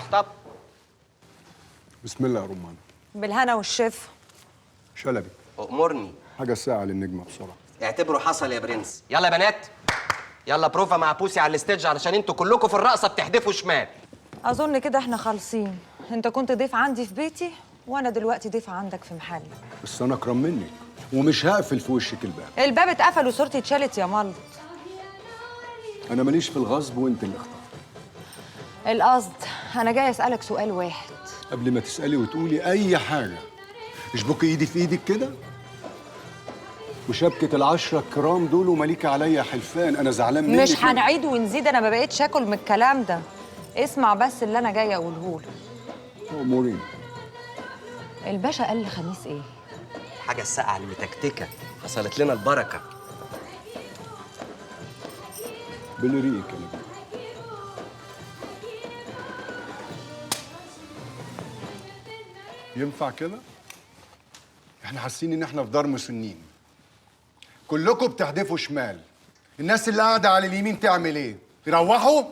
ستوب. بسم الله يا رمان. بالهنا والشفا. شلبي أمرني. حاجة ساعة للنجمة بسرعة. اعتبره حصل يا برنس. يلا يا بنات، يلا بروفا مع بوسي على الستيج علشان انتوا كلكم في الرقصة بتحدفوا شمال. أظن كده احنا خالصين. أنت كنت ضيف عندي في بيتي وأنا دلوقتي ضيفة عندك في محلي. بس أنا أكرم منك ومش هقفل في وشك الباب. الباب اتقفل وصورتي اتشالت يا ملط. أنا ماليش في الغصب وأنت اللي اخترت. القصد أنا جاي أسألك سؤال واحد. قبل ما تسألي وتقولي أي حاجة اشبكي إيدي في إيدك كده وشبكة العشرة الكرام دول ومليكة عليا حلفان. أنا زعلان منك. مش هنعيد ونزيد، أنا ما بقيتش آكل من الكلام ده. اسمع بس اللي أنا جاية أقوله لك. أمورين. الباشا قال لي خميس إيه؟ الحاجة الساقعة المتكتكة حصلت لنا البركة. بالريق يا نبي. ينفع كده؟ احنا حاسين ان احنا في دار مسنين. كلكم بتحدفوا شمال. الناس اللي قاعده على اليمين تعمل ايه؟ يروحوا؟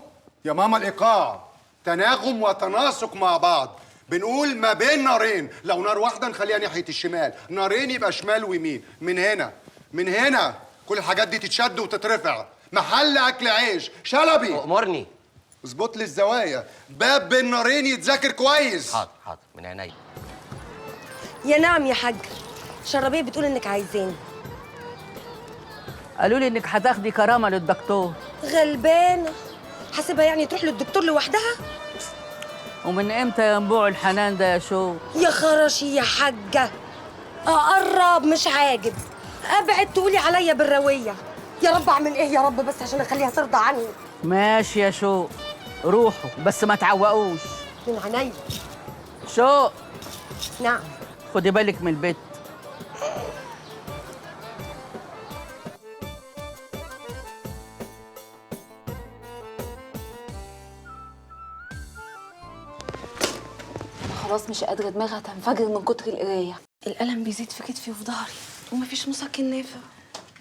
يا ماما الايقاع تناغم وتناسق مع بعض. بنقول ما بين نارين، لو نار واحده نخليها ناحيه الشمال، نارين يبقى شمال ويمين. من هنا كل الحاجات دي تتشد وتترفع. محل اكل عيش. شلبي أمرني. اظبط لي الزوايا. باب بين نارين يتذاكر كويس. حاضر حاضر من عينيا. يا نعم يا حاج. شربيه بتقول انك عايزاني. قالوا لي انك هتاخدي كرامه للدكتور. غلبانه، حاسبها يعني تروح للدكتور لوحدها؟ ومن امتى ينبوع الحنان ده يا شو؟ يا خرشي يا حاجه، اقرب مش عاجب، ابعد تقولي عليا بالرويه. يا رب اعمل ايه يا رب بس عشان اخليها ترضى عني. ماشي يا شو، روحوا بس ما تعوقوش. من عينيا. شو؟ نعم. خدي بالك من البيت. خلاص مش قادرة، دماغي هتنفجر من كتر القراية. الألم بيزيد في كتفي وفي ظهري ومفيش مسكن نافع.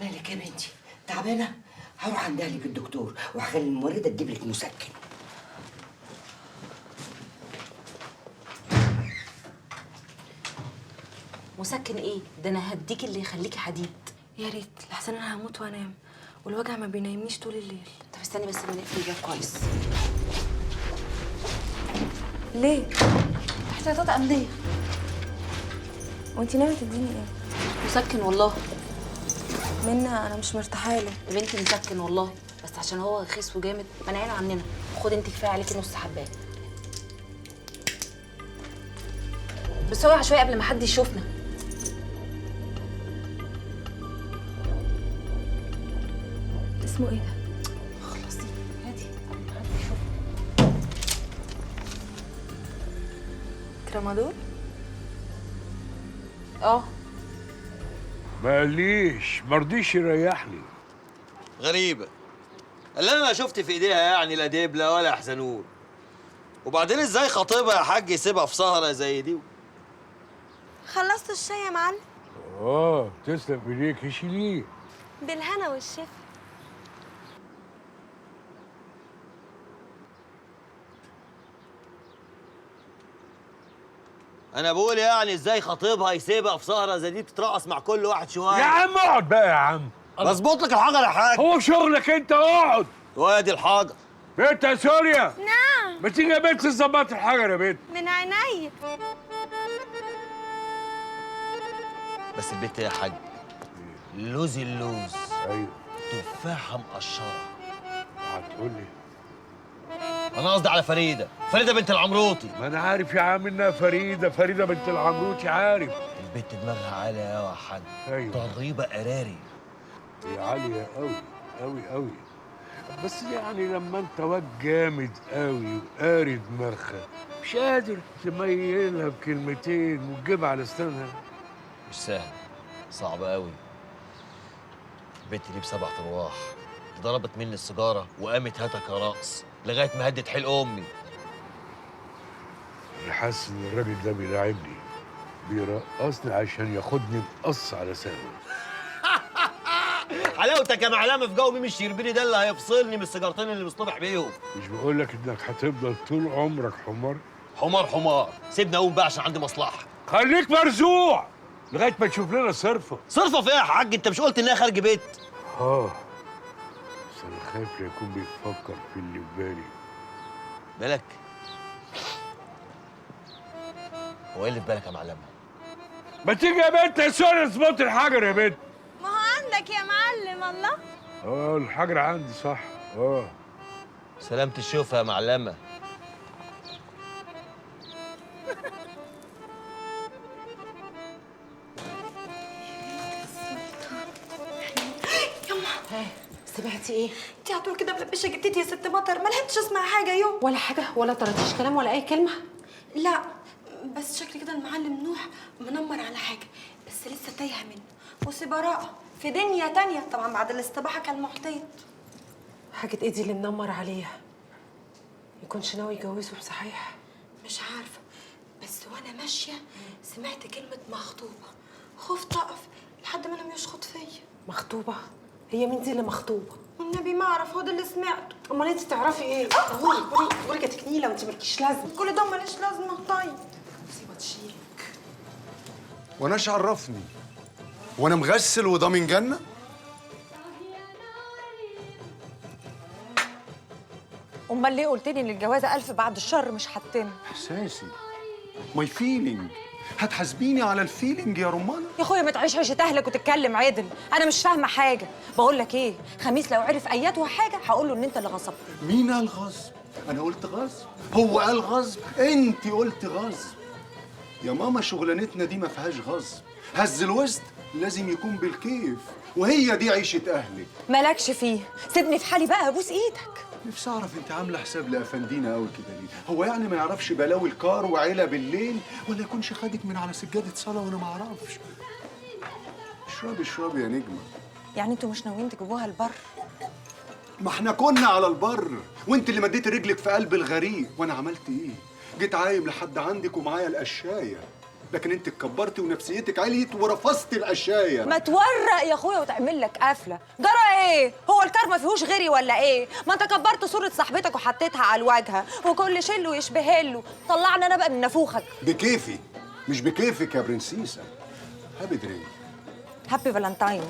مالك يا بنتي؟ تعبانة؟ هروح عند أهلك الدكتور وهخلي الممرضة تجيب لك مسكن. مسكن ايه؟ ده انا هديك اللي يخليكي حديد. يا ريت، لحسن انا هموت وانام والوجع ما بينامنيش طول الليل. طب استني بس ما نقفل الباب كويس. ليه؟ احتياطات امنيه. وانتي ناوية تديني ايه؟ مسكن والله. منى انا مش مرتاحه له. يا بنتي مسكن والله، بس عشان هو رخيص وجامد منعينه عننا. خدي انت كفايه عليكي نص حبايه. بسرعه شويه قبل ما حد يشوفنا. اسمه ايه ده؟ خلصي هاتي قبل ما حد يشوفنا. ترامادول؟ اه. ماليش مرضيش يريحني. غريبة اللي انا شفت في ايديها يعني لا دبلة ولا حزنون. وبعدين ازاي خطيبها يا حاج يسيبها في سهرة زي دي؟ خلصتوا الشاي يا معلم؟ تسلم ايديك. شيليه. بالهنا والشفا. انا بقول يعني ازاي خطيبها يسيبها في سهرة زي دي تترقص مع كل واحد شوية؟ يا عم اقعد بقى يا عم. بظبط لك الحجر يا حاج. هو شغلك انت، اقعد. وادي الحجر. بنت يا سوريا. نعم. ما تيجي يا بنت تظبط الحجر يا بنت. من عينيا. بس البت يا حاج اللوز ايوه. تفاحة مقشرة. هتقول لي انا قصدي على فريدة بنت العمروطي. ما انا عارف يا عم انها فريده بنت العمروتي، عارف. البت دماغها عالية قوي يا حاج. ايوه. ضريبة قراري. هي عاليه قوي قوي قوي. بس يعني لما انت واد جامد قوي وقاري دماغها مش قادر تميلها بكلمتين وتجيبها على اسنانها. مش سهل، صعب قوي. البت دي ب7 ارواح، ضربت مني السيجاره وقامت هاتك يا رقص لغايه ما هدت حلق امي. انا حاسس ان الراجل ده بيلاعبني، بيرقصني عشان ياخدني مقص على سهوه. حلاوتك يا معلمه في جو ميم الشربيني ده اللي هيفصلني من السيجارتين اللي مصطبح بيهم. مش بقول لك انك هتفضل طول عمرك حمار؟ حمار، سيبني اقوم بقى عشان عندي مصلحه. خليك مرزوع لغايه ما تشوف لنا صرفه. صرفه فيها يا حاج؟ انت مش قلت انها خارج بيت؟ بس انا خايف لا يكون بيفكر في اللي في بالي. بالك؟ هو ايه اللي في بالك يا معلمه؟ ما تيجي يا بنت يا سوري اظبط الحجر يا بنت. ما هو عندك يا معلم. الله، الحجر عندي صح. سلامة الشوفة يا معلمة. سمعتي ايه؟ انت على طول كده ملبشه جدتي يا ست مطر، ما لحقتش اسمع حاجه يوم ولا حاجه، ولا طرطيش كلام ولا اي كلمه. لا بس شكل كده المعلم نوح منمر على حاجه، بس لسه تايهه منه. بصي براءه في دنيا تانية طبعا بعد الاستباحه كالمحيط. حاجه ايه دي اللي منمر عليها؟ يكونش ناوي يجوزه بصحيح؟ مش عارفه، بس وانا ماشيه سمعت كلمه مخطوبه، خفت اقف لحد ما لم يشخط فيا. مخطوبه؟ هي مين دي اللي مخطوبه؟ والنبي ما اعرف، هو ده اللي سمعته. امال انت تعرفي ايه؟ قولي كانت نيله وانت مالكيش لازمه. كل ده ماليش لازمه. طيب مصيبه تشيلك. وانا ايش عرفني؟ وانا مغسل وضامن جنه؟ امال ليه قلت لي ان الجوازه 1000 بعد الشر مش هتتم؟ احساسي، ماي فيلينج. هتحاسبيني على الفيلينج يا رمانه؟ يا اخويا ما تعيش عيشه اهلك وتتكلم عدل، انا مش فاهمه حاجه. بقول لك ايه، خميس لو عرف اياته حاجه هقول له ان انت اللي غصبتني. مين قال غصب؟ انا قلت غصب؟ هو قال غصب؟ انت قلت غصب. يا ماما شغلانتنا دي ما فيهاش غصب، هز الوسط لازم يكون بالكيف، وهي دي عيشه اهلك. مالكش فيه، سيبني في حالي بقى، ابوس ايدك. نفسي اعرف انت عامله حساب لافندينا قوي كده ليه؟ هو يعني ما يعرفش بلاوي الكار وعيله بالليل، ولا يكونش خدك من على سجاده صلاه وانا ما اعرفش؟ اشربي يا نجمه. يعني انتوا مش ناويين تجيبوها البر؟ ما احنا كنا على البر، وانت اللي مديتي رجلك في قلب الغريق، وانا عملت ايه؟ جيت عايم لحد عندك ومعايا القشايه، لكن انت اتكبرتي ونفسيتك عليت ورفضتي القشايه. ما تورق يا اخويا وتعمل لك قفله. جرى ايه؟ هو الكار ما فيهوش غيري ولا ايه؟ ما انت كبرت صوره صاحبتك وحطيتها على الواجهه، وكل شله يشبه له. طلعنا انا بقى من نافوخك. بكيفي مش بكيفك يا برنسيسه. هابي درينك. هابي فالنتاين.